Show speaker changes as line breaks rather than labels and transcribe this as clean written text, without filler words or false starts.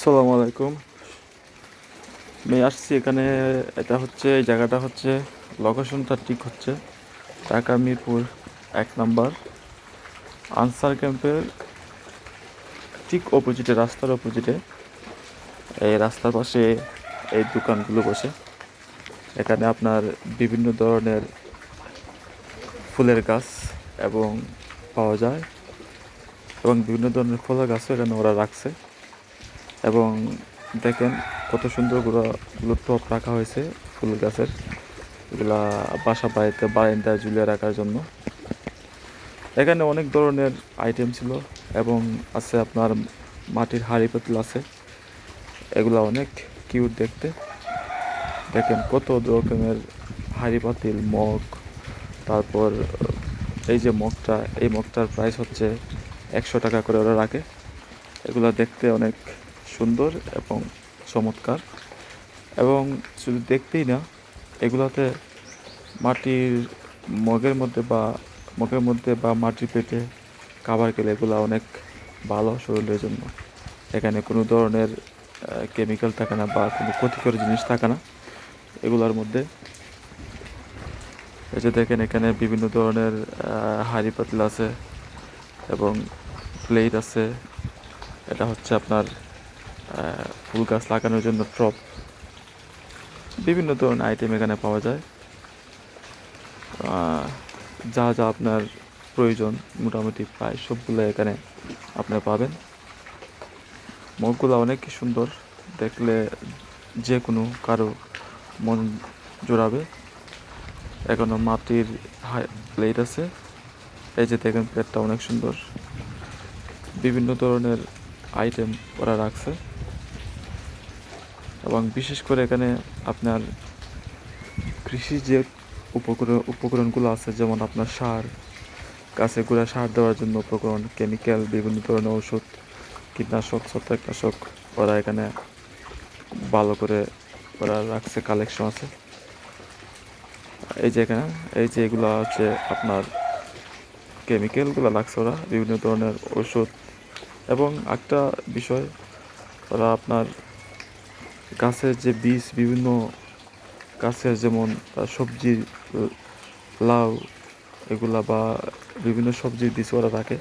আসসালামু আলাইকুম। আমি আসছি এখানে। এটা হচ্ছে এই জায়গাটা হচ্ছে লোকেশনটা ঠিক হচ্ছে ঢাকা মিরপুর 1 নম্বর আনসার ক্যাম্পের ঠিক অপোজিটে, রাস্তার অপোজিটে। এই রাস্তার পাশে এই দোকানগুলো বসে। এখানে আপনার বিভিন্ন ধরনের ফুলের গাছ এবং পাওয়া যায় এবং বিভিন্ন ধরনের ফলের গাছও এখানে ওরা রাখছে। এবং দেখেন কত সুন্দর গুলো টব রাখা হয়েছে ফুল গাছের। এগুলা বাসা বাড়িতে বারান্দায় ঝুলিয়ে রাখার জন্য। এখানে অনেক ধরনের আইটেম ছিল এবং আছে আপনার মাটির হাঁড়ি পাতিল আছে। এগুলা অনেক কিউট দেখতে। দেখেন কত রকমের হাঁড়ি পাতিল, মগ। তারপর এই যে মগটা, এই মগটার প্রাইস হচ্ছে 100 টাকা করে ওরা রাখে। এগুলা দেখতে অনেক সুন্দর এবং চমৎকার। এবং শুধু দেখতেই না, এগুলাতে মাটির মগের মধ্যে বা মাটির পেটে খাবার খেলে এগুলো অনেক ভালো শরীরের জন্য। এখানে কোনো ধরনের কেমিক্যাল থাকে না বা কোনো ক্ষতিকর জিনিস থাকে না এগুলোর মধ্যে। এই যে দেখেন এখানে বিভিন্ন ধরনের হাঁড়ি পাতিল আছে এবং প্লেট আছে। এটা হচ্ছে আপনার ফুল গাছ লাগানোর জন্য টব। বিভিন্ন ধরনের আইটেম এখানে পাওয়া যায়। যা যা আপনার প্রয়োজন মোটামুটি প্রায় সবগুলো এখানে আপনার পাবেন। মগগুলো অনেক সুন্দর, দেখলে যে কোনো কারো মন জোড়াবে। এখনো মাটির প্লেট আছে। এই যে দেখেন প্লেটটা অনেক সুন্দর। বিভিন্ন ধরনের আইটেম ওরা রাখছে এবং বিশেষ করে এখানে আপনার কৃষি যে উপকরণগুলো আছে, যেমন আপনার সার, গাছে গোড়া সার দেওয়ার জন্য উপকরণ, কেমিক্যাল, বিভিন্ন ধরনের ওষুধ, কীটনাশক, ছত্রাকনাশক ওরা এখানে ভালো করে ওরা রাখছে, কালেকশন আছে। এই যে এখানে এই যে এগুলো হচ্ছে আপনার কেমিক্যালগুলো রাখছে ওরা, বিভিন্ন ধরনের ওষুধ। এবং একটা বিষয়, ওরা আপনার গাছের যে বীজ, বিভিন্ন গাছের যেমন সবজির লাউ এগুলা বা বিভিন্ন সবজির বীজ ওরা রাখে।